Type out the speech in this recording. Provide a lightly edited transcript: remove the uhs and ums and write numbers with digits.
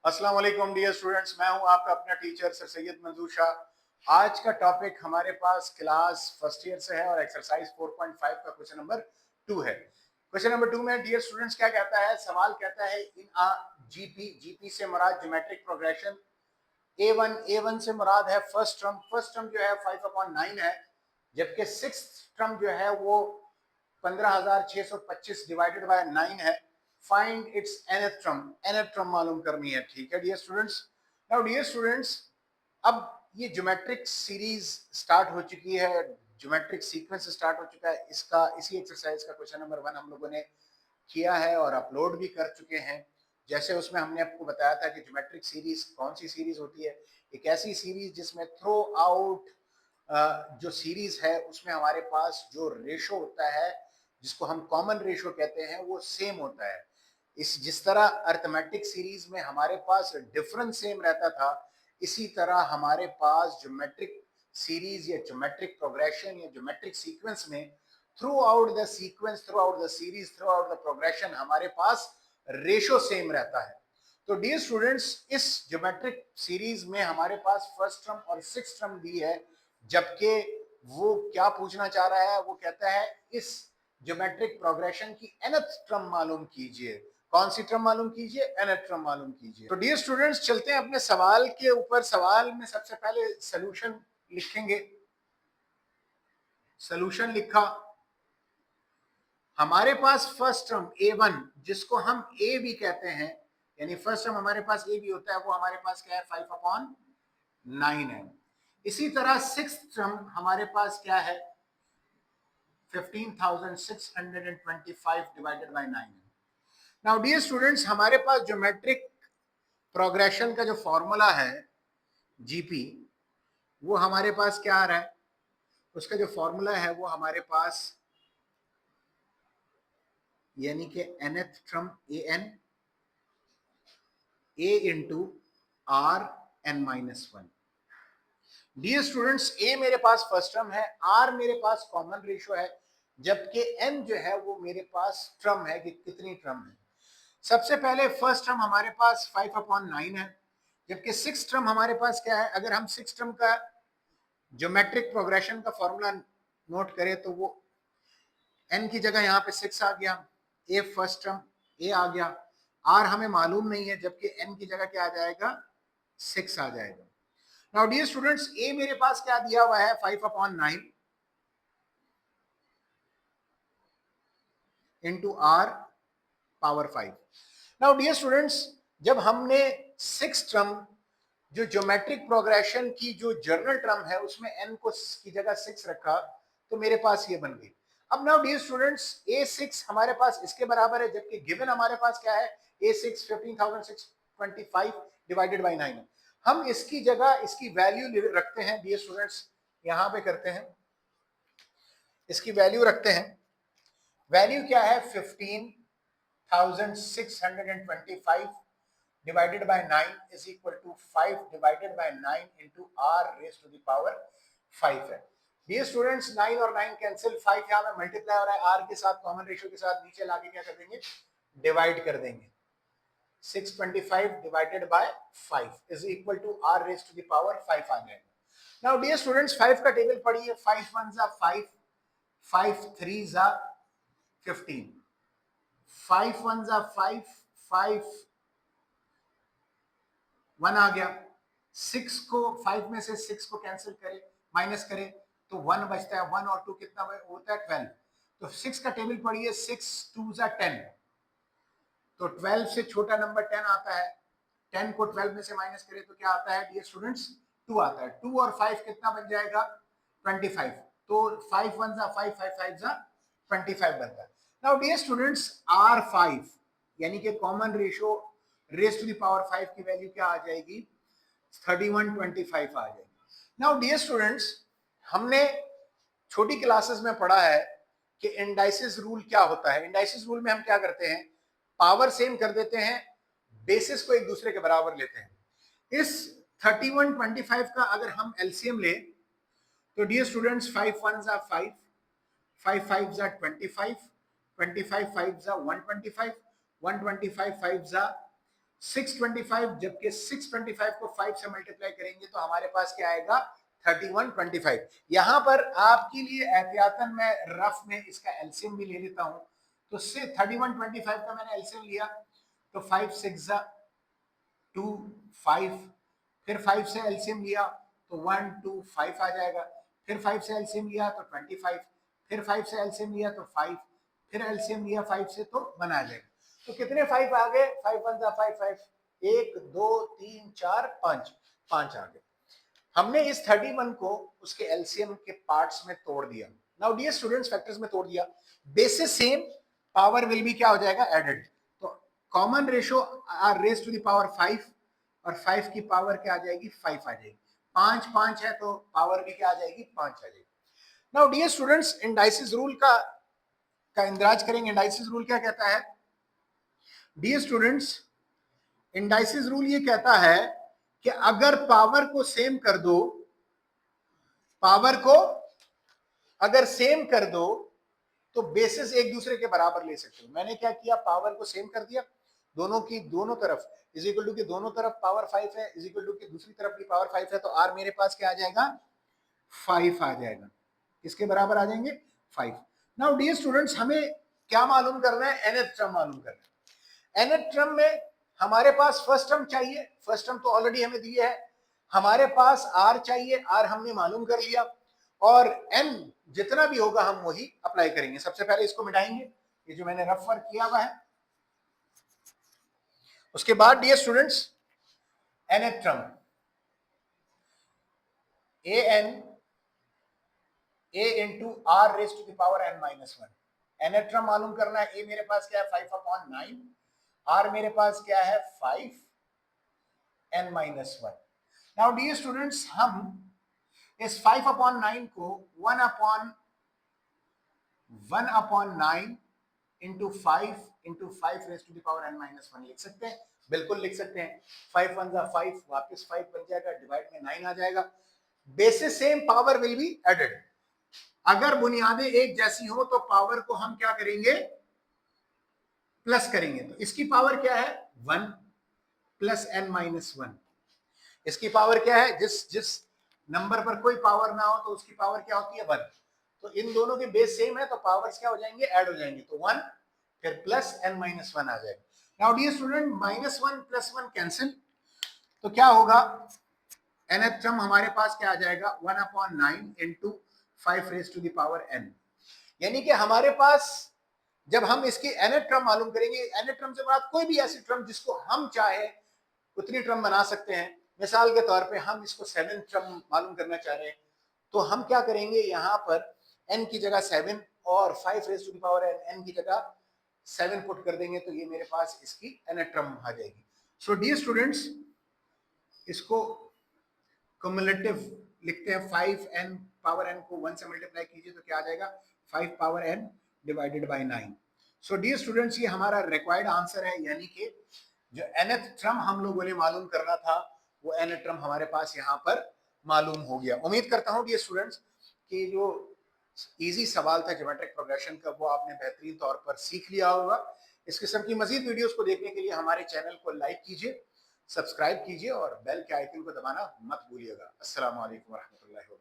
अस्सलाम वालेकुम dear students, मैं हूं आपका अपना टीचर सर सैयद मंजूर शाह। आज का टॉपिक हमारे पास क्लास फर्स्ट ईयर से है और एक्सरसाइज 4.5 का क्वेश्चन नंबर 2 है। क्वेश्चन नंबर 2 में डियर स्टूडेंट्स क्या कहता है, सवाल कहता है इन अ जीपी से मुराद ज्योमेट्रिक प्रोग्रेशन ए वन से मुराद है फर्स्ट टर्म जो है 5/9 है, जबकि सिक्स्थ टर्म जो है वो 15,625 डिवाइडेड बाय 9 है। फाइंड इट्स nth टर्म मालूम करनी है। ठीक है dear students. Now dear students, अब ये ज्योमेट्रिक सीरीज स्टार्ट हो चुकी है, ज्योमेट्रिक सीक्वेंस स्टार्ट हो चुका है। इसका इसी एक्सरसाइज का क्वेश्चन नंबर 1 हम लोगों ने किया है और अपलोड भी कर चुके हैं। जैसे उसमें हमने आपको बताया था कि ज्योमेट्रिक सीरीज कौन सी सीरीज होती है, एक ऐसी सीरीज जिसमें थ्रू आउट जो सीरीज है उसमें हमारे पास जो रेशो होता है, जिसको हम कॉमन रेशो कहते हैं, वो सेम होता है। इस जिस तरह अर्थमेटिक सीरीज में हमारे पास डिफरेंस सेम रहता था, इसी तरह हमारे पास ज्योमेट्रिक सीरीज या ज्योमेट्रिक प्रोग्रेशन या ज्योमेट्रिक सीक्वेंस में through out the sequence, through out the series, through out the progression हमारे पास रेशो सेम रहता है। तो डियर स्टूडेंट्स, इस ज्योमेट्रिक सीरीज में हमारे पास फर्स्ट टर्म और सिक्स्थ टर्म दी है, जबकि वो क्या पूछना चाह रहा है, वो कहता है इस ज्योमेट्रिक प्रोग्रेशन की nth टर्म मालूम कीजिए। कौन सी टर्म मालूम कीजिए? nth टर्म मालूम कीजिए। तो डियर स्टूडेंट्स, चलते हैं अपने सवाल के ऊपर। सवाल में सबसे पहले सॉल्यूशन लिखेंगे। सॉल्यूशन लिखा, हमारे पास फर्स्ट टर्म a1 जिसको हम a भी कहते हैं, यानी फर्स्ट टर्म हमारे पास a भी होता है, वो हमारे पास क्या है? 5/9 है। इसी तरह सिक्स्थ टर्म हमारे पास क्या है? 15,625 डिवाइडेड बाय 9 है। नाउ डियर स्टूडेंट्स, हमारे पास ज्योमेट्रिक प्रोग्रेशन का जो फॉर्मूला है जीपी, वो हमारे पास क्या आ रहा है? उसका जो फॉर्मूला है वो हमारे पास यानी कि nth term a into R n-1। Dear students, a मेरे पास फर्स्ट टर्म है, r मेरे पास कॉमन रेशियो है, जबकि n जो है वो मेरे पास टर्म है कि कितनी टर्म है। सबसे पहले फर्स्ट टर्म हमारे पास 5/9 है, जबकि सिक्स टर्म हमारे पास क्या है? अगर हम सिक्स टर्म का ज्योमेट्रिक प्रोग्रेशन का फॉर्मूला नोट करें तो वो n की जगह यहाँ पे 6 आ गया, a फर्स्ट टर्म a आ गया, r हमें मालूम नहीं है, जबकि n की जगह क्या आ जाएगा? 6 आ जाएगा। नाउ डियर स्टूडेंट्स, a मेरे पास क्या दिया हुआ है? 5/9 into r power 5। Now dear students, जब हमने सिक्स टर्म जो ज्योमेट्रिक प्रोग्रेशन की जो जर्नल टर्म है उसमें n को की जगह 6 रखा, तो मेरे पास ये बन गई। अब नाउ डियर स्टूडेंट्स, a6 हमारे पास इसके बराबर है, जबकि गिवन हमारे पास क्या है? a6 15,625 डिवाइडेड बाय 9 है। हम इसकी जगह इसकी वैल्यू रखते हैं डियर स्टूडेंट्स, यहां पे करते हैं, इसकी वैल्यू रखते हैं। वैल्यू क्या है? 15,625 divided by 9 is equal to 5 divided by 9 into r raised to the power 5 है। Dear students, 9 और 9 कैंसिल, 5 यहाँ में मल्टीप्लाई हो रहा है, r के साथ कॉमन रेशियो के साथ नीचे लाके क्या कर देंगे? डिवाइड कर देंगे। 625 divided by 5 is equal to r raised to the power 5 आ जाएगा। Now dear students, 5 का टेबल पढ़िए। 5 1 जा 5, 5 3 जा 15, 5 1 जा 5, 5 1 आ गया। 6 को 5 में से 6 को कैंसिल करें, माइनस करें तो 1 बचता है। 1 और 2 कितना होता है? 12। तो 6 का टेबल पढ़िए। 6 2 जा 10, तो 12 से छोटा नंबर 10 आता है। 10 को 12 में से माइनस करें तो क्या आता है डियर स्टूडेंट्स? 2 आता है। 2 और 5 कितना बन जाएगा? 25। तो 5 1 जा 5, 5 5 जा 25 बनता है। नाउ डियर स्टूडेंट्स, R5 यानी कि common ratio raise to the power 5 की वैल्यू क्या आ जाएगी? 3125 आ जाएगी। नाउ डियर स्टूडेंट्स, हमने छोटी क्लासेस में पढ़ा है कि इंडाइसिस रूल क्या होता है। इंडाइसिस रूल में हम क्या करते हैं? पावर सेम कर देते हैं, बेसिस को एक दूसरे के बराबर लेते हैं। इस 3125 का अगर हम एलसीएम ले तो डियर स्टूडेंट्स, 5 1 जा 5, 5 5 जा 25, 25 5 जा 125, 125 5 जा 625, जबकि 625 को 5 से मल्टीप्लाई करेंगे तो हमारे पास क्या आएगा 3125। यहां पर आपके लिए एहतियातन मैं रफ में इसका एलसीएम भी ले लेता हूं। तो से 3125 का मैंने एलसीएम लिया तो 5 6 2 5, फिर 5 से एलसीएम लिया तो 1 2 5 आ जाएगा, फिर 5 से एलसीएम लिया तो 25, फिर 5 से एलसीएम लिया तो 5, फिर एलसीएम लिया 5 से तो 1 आ जाएगा। तो कितने 5 आ गए? 5 1 जा 5 5, 1 2 3 4 5, 5 आ गए। हमने इस 31 को उसके एलसीएम के पार्ट्स में तोड़ दिया। नाउ डियर स्टूडेंट्स, फैक्टर्स में तोड़ दिया, बेसिस सेम, पावर विल भी क्या हो जाएगा एडेड। तो common ratio R raise to the power 5 और 5 की पावर क्या आ जाएगी 5 आ जाएगी। 5 5 है तो पावर भी क्या आ जाएगी 5 आ जाएगी। Now dear students, indices rule का इंदराज करेंगे। इंडाइसिस रूल क्या कहता है डियर स्टूडेंट्स? इंडाइसिस रूल ये कहता है कि अगर पावर को सेम कर दो, पावर को अगर सेम कर दो तो बेसिस एक दूसरे के बराबर ले सकते हो। मैंने क्या किया, पावर को सेम कर दिया, दोनों की दोनों तरफ इज इक्वल टू की दोनों तरफ पावर 5 है, इज इक्वल टू की दूसरी तरफ भी पावर 5 है, तो आर मेरे पास क्या आ जाएगा 5 आ जाएगा। किसके बराबर आ जाएंगे 5। नाउ डियर स्टूडेंट्स, हमें क्या मालूम करना है? nth टर्म मालूम करना है। nth टर्म में हमारे पास फर्स्ट टर्म चाहिए, फर्स्ट टर्म तो ऑलरेडी हमें दी है। हमारे पास आर चाहिए, आर हमने मालूम कर लिया, और n जितना भी होगा हम वही अप्लाई करेंगे। सबसे पहले इसको मिटाएंगे, ये जो मैंने रफ वर्क किया हुआ है। उसके बाद dear students, nth term a into R raise to the power n minus 1। nth term मालूम करना है। a मेरे पास क्या है 5/9, r मेरे पास क्या है 5 n minus 1। Now dear students, हम इस 5/9 को 1/9 into 5 raise to the power n minus 1 लिख सकते हैं। बिल्कुल लिख सकते हैं। 5 1 जा 5, वापस 5 बन जाएगा, डिवाइड में 9 आ जाएगा। Basis same, power will be added. अगर बुनियादें एक जैसी हो तो पावर को हम क्या करेंगे प्लस करेंगे। तो इसकी पावर क्या है 1 प्लस n माइनस 1। इसकी पावर क्या है, जिस नंबर पर कोई पावर ना हो तो उसकी पावर क्या होती है 1। तो इन दोनों के बेस सेम है तो पावर्स क्या हो जाएंगे ऐड हो जाएंगे। तो 1 फिर प्लस n माइनस 1 आ जाएगा। Now dear student, minus 1 plus 1 cancel, तो क्या होगा nth टर्म हमारे पास क्या आ जाएगा 1/9 into 5 raise to the power n। यानी कि हमारे पास जब हम इसकी nth टर्म मालूम करेंगे, nth टर्म से बात कोई भी ऐसी टर्म जिसको हम चाहे उतनी टर्म बना सकते हैं। मिसाल के तौर पे हम इसको 7th टर्म मालूम करना चाह रहे हैं तो हम क्या करेंगे, यहां पर n की जगह 7 और 5 raise to the power n की जगह 7 पुट कर देंगे तो ये मेरे पास इसकी nth टर्म आ जाएगी। सो डियर स्टूडेंट्स, इसको क्युमुलेटिव लिखते हैं। 5n पावर n को 1 से मल्टीप्लाई कीजिए तो क्या आ जाएगा 5 power n divided by 9। So dear students, ये हमारा रिक्वायर्ड आंसर है, यानी कि जो nth टर्म हम लोगों ने मालूम करना था वो nth टर्म हमारे पास यहाँ पर मालूम हो गया। उम्मीद करता हूँ डियर स्टूडेंट्स कि जो इजी सवाल था ज्योमेट्रिक प्रोग्रेशन का वो आपने बेहतरीन तौर पर सीख लिया होगा। इस किस्म की मजीद वीडियोस को देखने के लिए हमारे चैनल को लाइक कीजिए, सब्सक्राइब कीजिए और बेल के आइकन को दबाना मत भूलिएगा। अस्सलाम वालेकुम व रहमतुल्लाहि व बरकातहू।